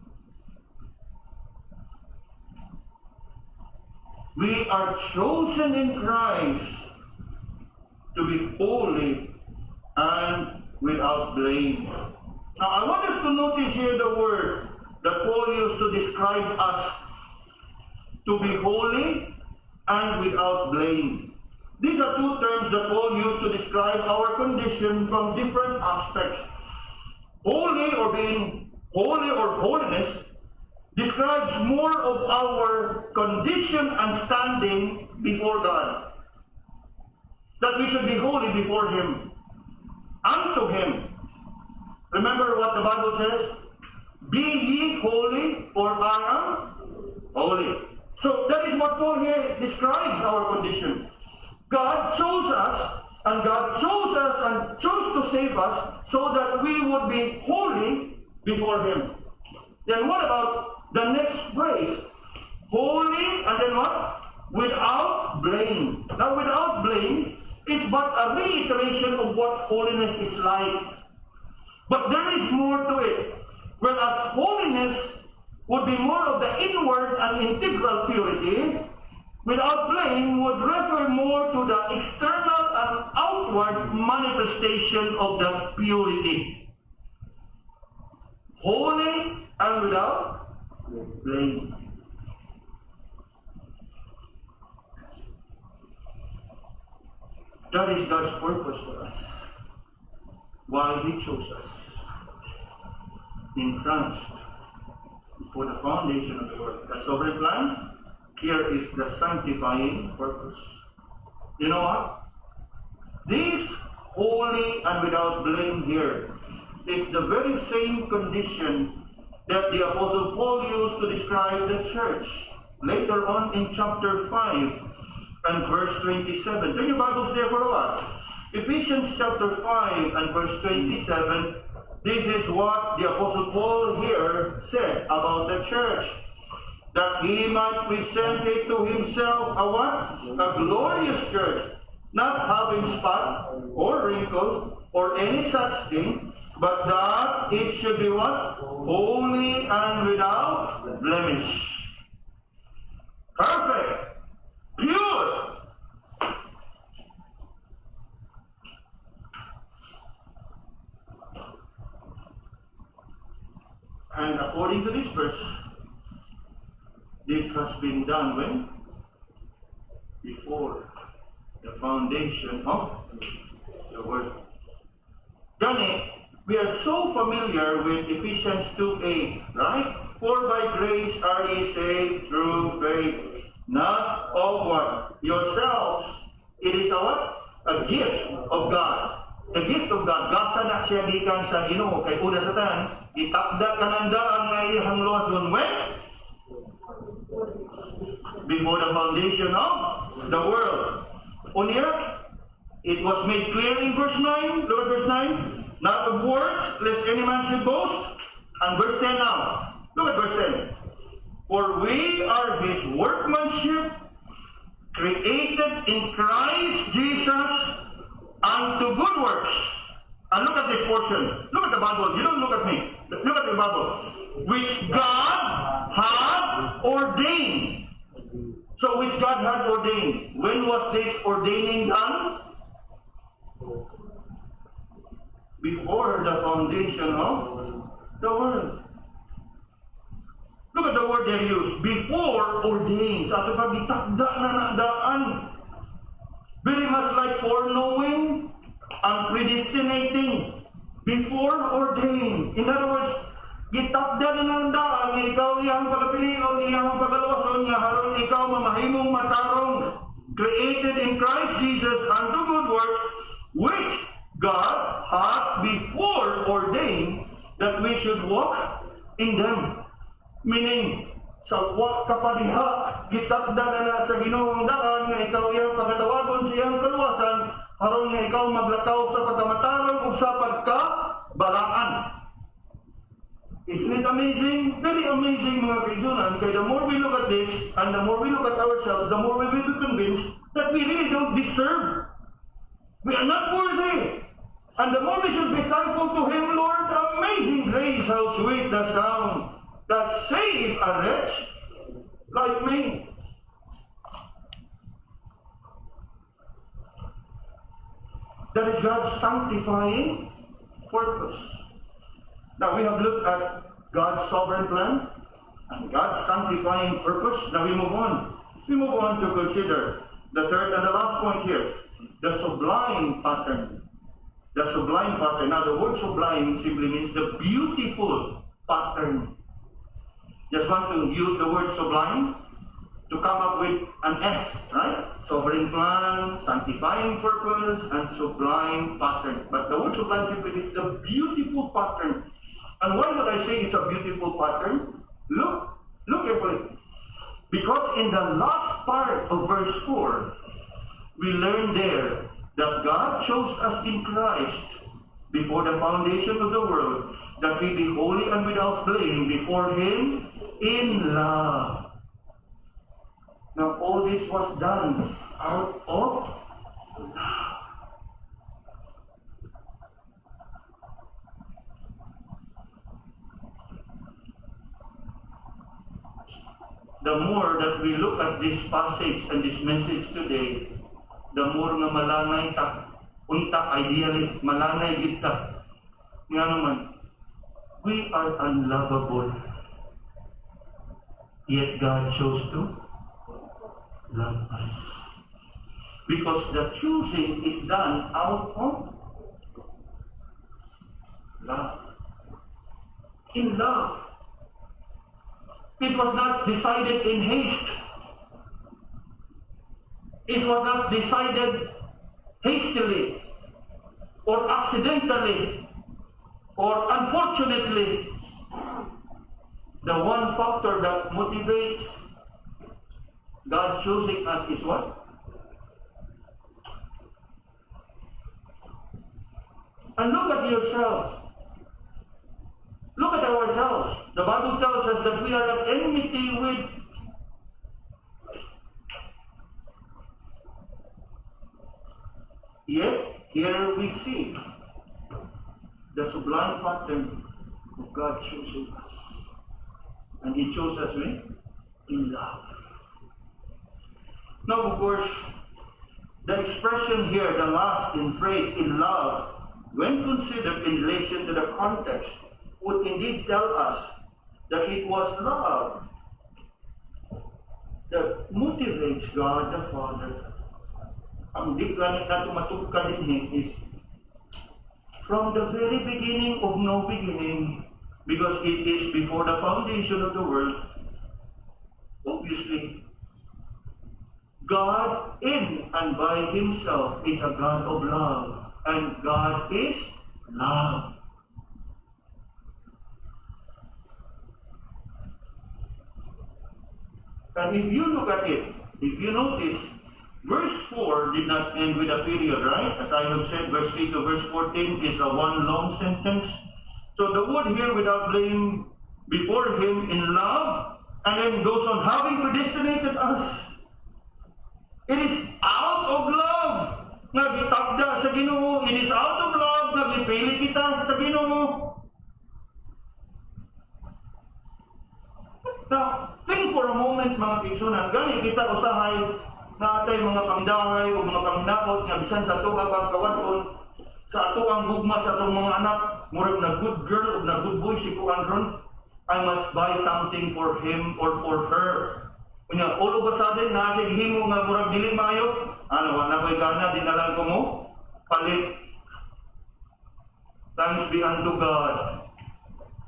We are chosen in Christ to be holy and without blame. Now, I want us to notice here the word that Paul used to describe us to be holy and without blame. These are two terms that Paul used to describe our condition from different aspects. Holy or being holy or holiness describes more of our condition and standing before God. That we should be holy before Him, unto Him. Remember what the Bible says? Be ye holy, for I am holy. So that is what Paul here describes our condition. God chose us, and God chose us and chose to save us so that we would be holy before Him. Then what about the next phrase? Holy, and then what? Without blame. Now, without blame is but a reiteration of what holiness is like. But there is more to it. Whereas holiness would be more of the inward and integral purity, without blame would refer more to the external and outward manifestation of the purity. Holy and without blame. That is God's purpose for us. Why He chose us in Christ for the foundation of the world. The sovereign plan, here is the sanctifying purpose. You know what? This holy and without blame here is the very same condition that the Apostle Paul used to describe the church later on in chapter 5 and verse 27. Take your Bibles there for a while. Ephesians chapter 5 and verse 27, this is what the Apostle Paul here said about the church. That he might present it to himself a what? A glorious church, not having spot or wrinkle or any such thing, but that it should be what? Holy and without blemish. Perfect. Pure. And according to this verse, this has been done when? Before the foundation of the world. Johnny, we are so familiar with Ephesians 2:8, right? For by grace are ye saved through faith, not of what? Yourselves. It is a what? A gift of God. The gift of God. Gasa na siya gikan sa Ginoo kay una sa tanan, itakda kanandaan nga iyang luwason when? Before the foundation of the world. Unya, it was made clear in verse 9. Look at verse 9. Not of words, lest any man should boast. And verse 10 now. Look at verse 10. For we are His workmanship, created in Christ Jesus unto good works. And look at this portion. Look at the Bible. You don't look at me. Look at the Bible. Which God had ordained. So which God had ordained. When was this ordaining done? Before the foundation of the world. Look at the word they use. Before ordained. Sa ato pagitakda na nadaan. Very much like foreknowing and predestinating. Before ordained. In other words, gitakda na ng daan nga ikaw iyang pagpilion, iyang pagluwason nga haron ikaw mamahimong matarong, created in Christ Jesus unto good work, which God hath before ordained that we should walk in them. Meaning, sa wa kapadiha, gitakda na sa Ginoong daan nga ikaw iyang pagatawagon sa iyang kaluwasan, haron nga ikaw maglakaw sa pagkamatarong ug sa pagkabalaan. Isn't it amazing? Very amazing, mga kaijunan. Kaya the more we look at this, and the more we look at ourselves, the more we will be convinced that we really don't deserve. We are not worthy. And the more we should be thankful to Him, Lord, amazing grace, how sweet the sound that saved a wretch like me. That is God's sanctifying purpose. Now we have looked at God's sovereign plan and God's sanctifying purpose. Now we move on. We move on to consider the third and the last point here, the sublime pattern. The sublime pattern. Now, the word sublime simply means the beautiful pattern. Just want to use the word sublime to come up with an S, right? Sovereign plan, sanctifying purpose, and sublime pattern. But the word sublime simply means the beautiful pattern. And why would I say it's a beautiful pattern? Look carefully. Because in the last part of verse 4, we learn there that God chose us in Christ before the foundation of the world, that we be holy and without blame before Him in love. Now, all this was done out of love. The more that we look at this passage and this message today, the more nga malanay ta, unta ideally, malanay kita. Nga naman, we are unlovable. Yet God chose to love us. Because the choosing is done out of love. In love. It was not decided in haste. It was not decided hastily or accidentally or unfortunately. The one factor that motivates God choosing us is what? And look at yourself. Look at ourselves. The Bible tells us that we are at enmity with Yet, here we see the sublime pattern of God choosing us. And He chose us in love. Now, of course, the expression here, the last in phrase, in love, when considered in relation to the context, would indeed tell us that it was love that motivates God the Father. Ang di ganit na tumatugka din is from the very beginning of no beginning, because it is before the foundation of the world. Obviously, God in and by Himself is a God of love, and God is love. And if you look at it, if you notice, verse 4 did not end with a period, right? As I have said, verse 3 to verse 14 is a one long sentence. So the word here, without blame, before Him in love, and then goes on, having predestinated us. It is out of love. Nagitagda sa Ginoo. It is out of love. Nagipili kita sa Ginoo. Now, think for a moment, mga kaigsunan, gani kita usahay na atay mga pangdahay o mga panghinaot nga bisan sa ato ang kawadon, sa ato ang gugma sa atong mga anak, murag na good girl o na good boy si Kuan ron, I must buy something for him or for her. Kunya, all of a sudden, nasig himo nga murag dili maayo, ano, na ko'y gana, dinalang ko mo, palit. Thanks be unto God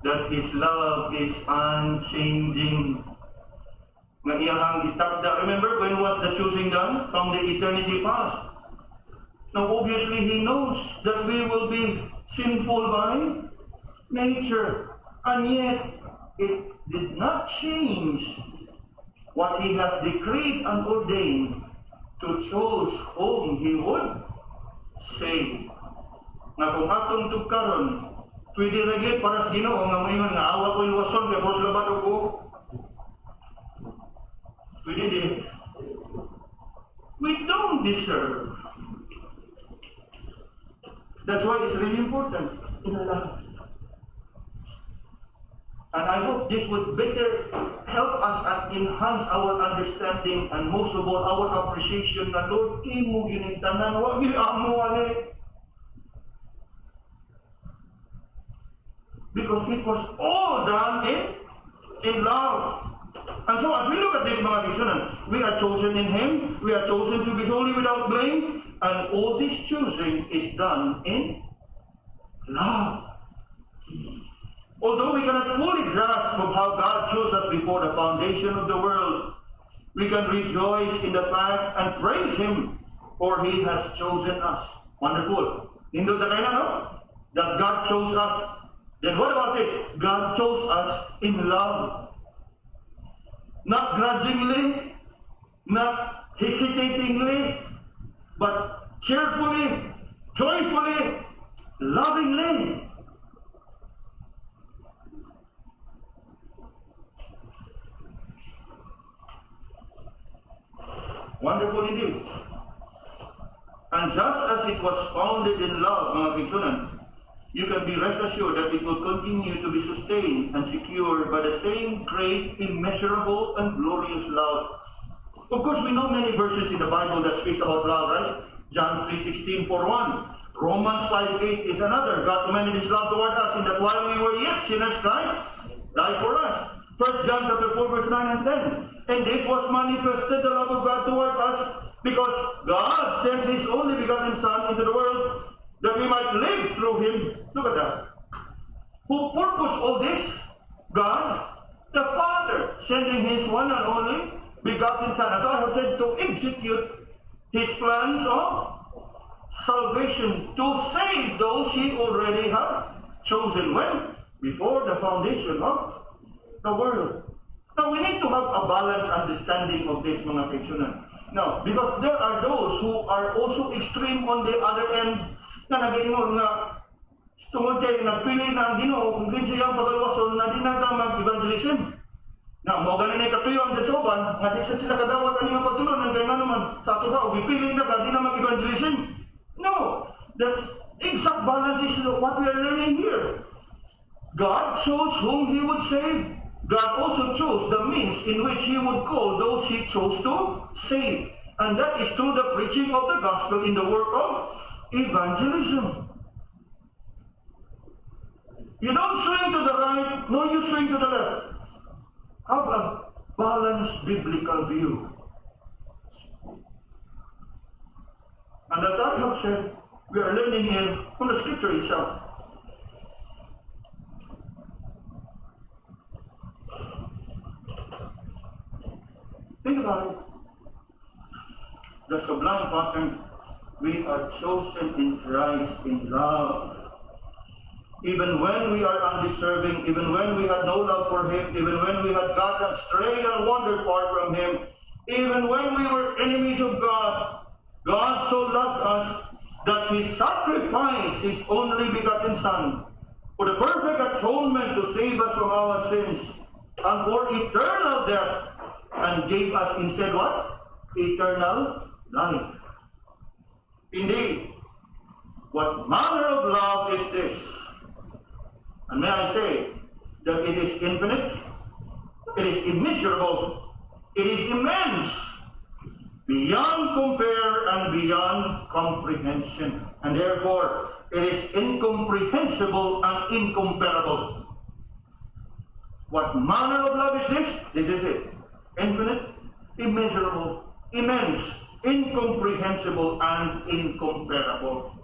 that His love is unchanging. Nga iyahang itakda. Remember, when was the choosing done? From the eternity past. Now, obviously, He knows that we will be sinful by nature. And yet, it did not change what He has decreed and ordained to choose whom He would save. Nga kung atong tugkaron, pwede lagi para sa Ginoo nga mayon nga awa ko ilwason kay boss labado ko. Pwede din. We don't deserve. That's why it's really important in love. And I hope this would better help us and enhance our understanding and most of all our appreciation na Lord, imo yun yung tanan, wag yung amo ani. Because it was all done in love. And so as we look at this mga kaibigan, we are chosen in Him, we are chosen to be holy without blame, and all this choosing is done in love. Although we cannot fully grasp of how God chose us before the foundation of the world, we can rejoice in the fact and praise Him, for He has chosen us. Wonderful. Nindot na kayo na, no? That God chose us. Then what about this? God chose us in love. Not grudgingly, not hesitatingly, but cheerfully, joyfully, lovingly. Wonderful indeed. And just as it was founded in love, mga kaibigan, you can be rest assured that it will continue to be sustained and secured by the same great, immeasurable, and glorious love. Of course, we know many verses in the Bible that speaks about love, right? John 3:16 for one. Romans 5:8 is another. God commended His love toward us in that while we were yet sinners, Christ died for us. 1 John chapter 4, verse 9 and 10. And this was manifested, the love of God toward us, because God sent His only begotten Son into the world, that we might live through Him. Look at that. Who purposed all this? God, the Father, sending His one and only begotten Son, as I have said, to execute His plans of salvation, to save those He already had chosen. When? Before the foundation of the world. Now, we need to have a balanced understanding of this, mga kaibigan. Now, because there are those who are also extreme on the other end, na nag-iingon nga, tungod kayo, nagpili na ang Ginoo, kung din siyang pagalawason, na di na mag-evangelism. Na, mo ganin ay katuyuan sa tsoban, nga di sila kadawat ang iyong pagtulon, kaya nga naman, sa ito ba, pipili na ka, di na mag-evangelism. No, that's exact balance is what we are learning here. God chose whom He would save. God also chose the means in which He would call those He chose to save. And that is through the preaching of the gospel in the work of evangelism. You don't swing to the right, nor you swing to the left. Have a balanced biblical view. And as I have said, we are learning here from the scripture itself. Think about it. The sublime pattern, we are chosen in Christ in love. Even when we are undeserving, even when we had no love for Him, even when we had gotten astray and wandered far from Him, even when we were enemies of God, God so loved us that He sacrificed His only begotten Son for the perfect atonement to save us from our sins and for eternal death, and gave us instead what? Eternal life. Indeed, what manner of love is this? And may I say that it is infinite, it is immeasurable, it is immense, beyond compare and beyond comprehension. And therefore, it is incomprehensible and incomparable. What manner of love is this? This is it. Infinite, immeasurable, immense, incomprehensible, and incomparable.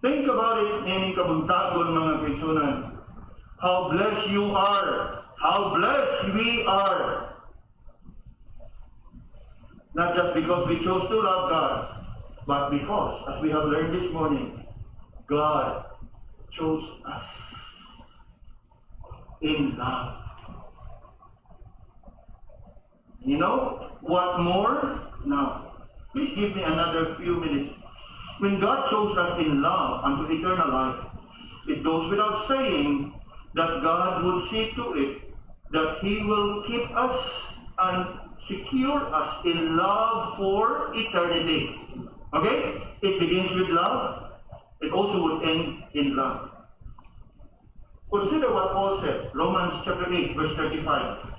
Think about it, meaning kabuntagon mga kaitsunan. How blessed you are. How blessed we are. Not just because we chose to love God, but because, as we have learned this morning, God chose us in love. You know, what more? Now, please give me another few minutes. When God chose us in love unto eternal life, it goes without saying that God would see to it that He will keep us and secure us in love for eternity. Okay? It begins with love. It also would end in love. Consider what Paul said, Romans chapter 8, verse 35.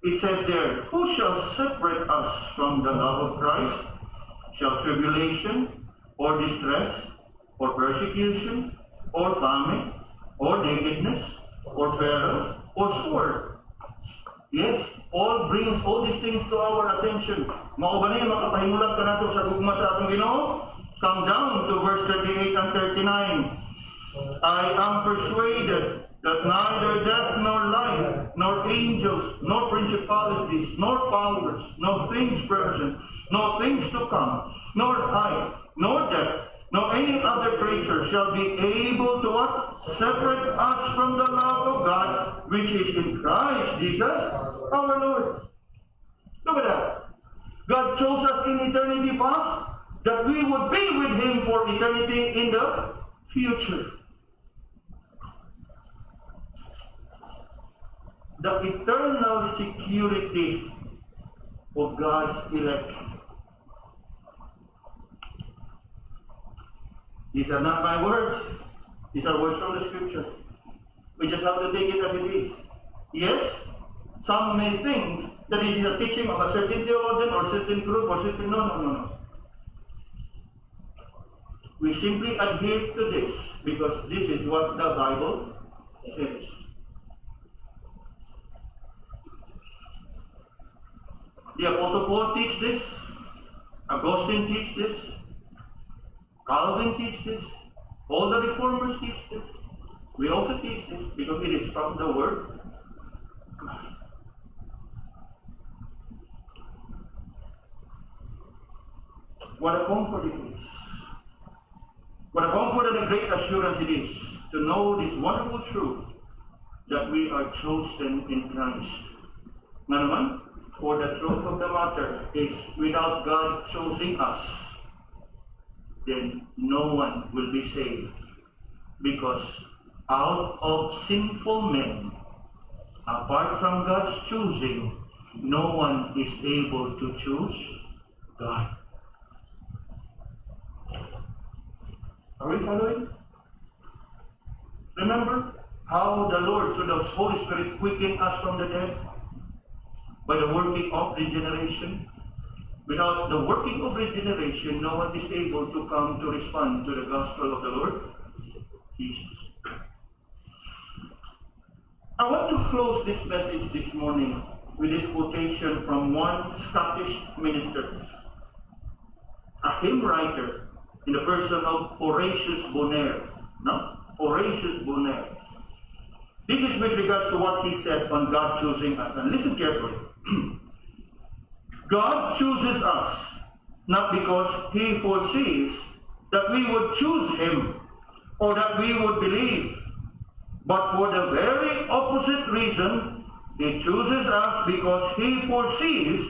It says there, who shall separate us from the love of Christ? Shall tribulation, or distress, or persecution, or famine, or nakedness, or parents, or sword. Yes, Paul brings all these things to our attention. Maubanay, makapahimulat ka nato sa gugma sa atong Ginoo. Come down to verse 38 and 39. I am persuaded that neither death nor life, nor angels, nor principalities, nor powers, nor things present, nor things to come, nor height, nor depth, nor any other creature shall be able to what? Separate us from the love of God, which is in Christ Jesus, our Lord. Look at that. God chose us in eternity past, that we would be with Him for eternity in the future. The eternal security of God's elect. These are not my words. These are words from the Scripture. We just have to take it as it is. Yes, some may think that this is a teaching of a certain theologian or certain group or certain... No. We simply adhere to this because this is what the Bible says. The Apostle Paul teaches this. Augustine teaches this. Calvin teaches this. All the reformers teach this. We also teach this because it is from the Word. What a comfort it is. What a comfort and a great assurance it is to know this wonderful truth that we are chosen in Christ. Naman, for the truth of the matter is without God choosing us, then no one will be saved. Because out of sinful men, apart from God's choosing, no one is able to choose God. Are we following? Remember how the Lord, through the Holy Spirit, quickened us from the dead by the working of regeneration. Without the working of regeneration, no one is able to come to respond to the gospel of the Lord Jesus. I want to close this message this morning with this quotation from one Scottish minister, a hymn writer in the person of Horatius Bonar. Horatius Bonar. This is with regards to what he said on God choosing us. And listen carefully. God chooses us not because He foresees that we would choose Him or that we would believe, but for the very opposite reason. He chooses us because He foresees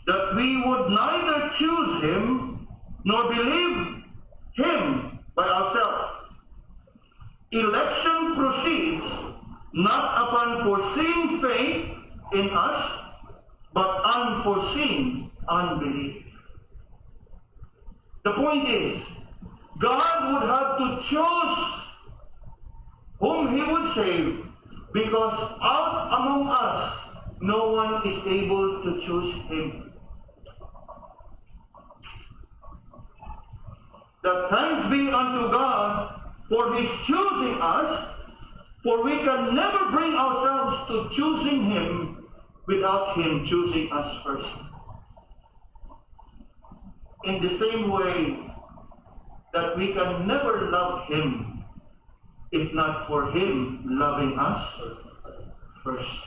that we would neither choose Him nor believe Him by ourselves. Election proceeds not upon foreseen faith in us, but unforeseen unbelief. The point is, God would have to choose whom He would save, because out among us, no one is able to choose Him. That thanks be unto God for His choosing us, for we can never bring ourselves to choosing Him without Him choosing us first. In the same way that we can never love Him if not for Him loving us first.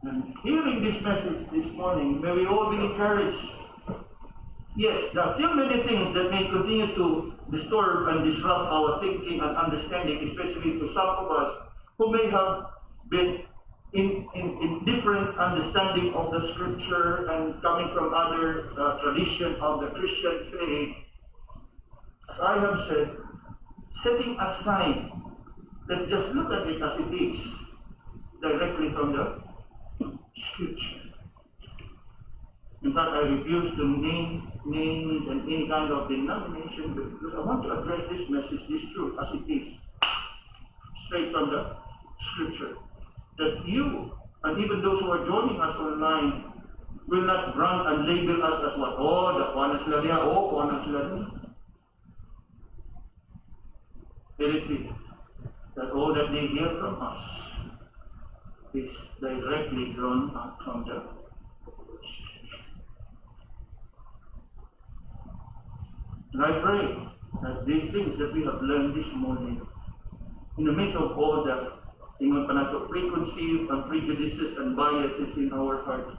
And hearing this message this morning, may we all be encouraged. Yes, there are still many things that may continue to disturb and disrupt our thinking and understanding, especially to some of us who may have been in different understanding of the Scripture and coming from other tradition of the Christian faith. As I have said, setting aside, let's just look at it as it is, directly from the Scripture. In fact, I refuse to name names and any kind of denomination because I want to address this message, this truth, as it is, straight from the Scripture. That you, and even those who are joining us online, will not brand and label us as what? Oh, the kuha na sila niya. Oh, kuha na sila niya. Very clear. that all that they hear from us is directly drawn out from the Scripture. And I pray that these things that we have learned this morning, in the midst of all the preconceived and prejudices and biases in our hearts,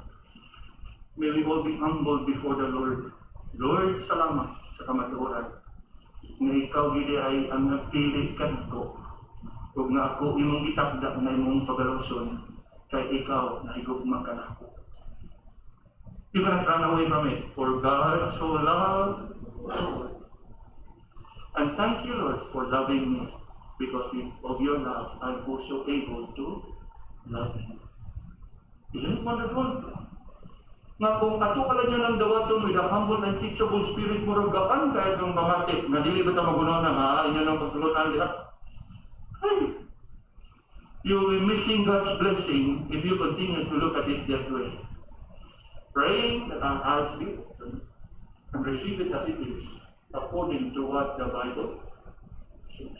may we all be humble before the Lord. Lord, salamat sa kamatuoran nga ikaw gidi ay ang nagpili kadto ug nga ako imong itakda na imong pagalungson kay ikaw na higugma ka nako. You cannot run away from it. For God so loved the world. And thank you, Lord, for loving me, because of your love I'm also able to love you. Isn't it wonderful? Nga kung ato ka lang yan ang dawaton with a humble and teachable spirit mo ragaan kaya itong mamati na dili ba ito magunaw na inyo ng pagtulutan diha. Hey! You will be missing God's blessing if you continue to look at it that way. Praying that our eyes be open and receive it as it is, according to what the Bible says.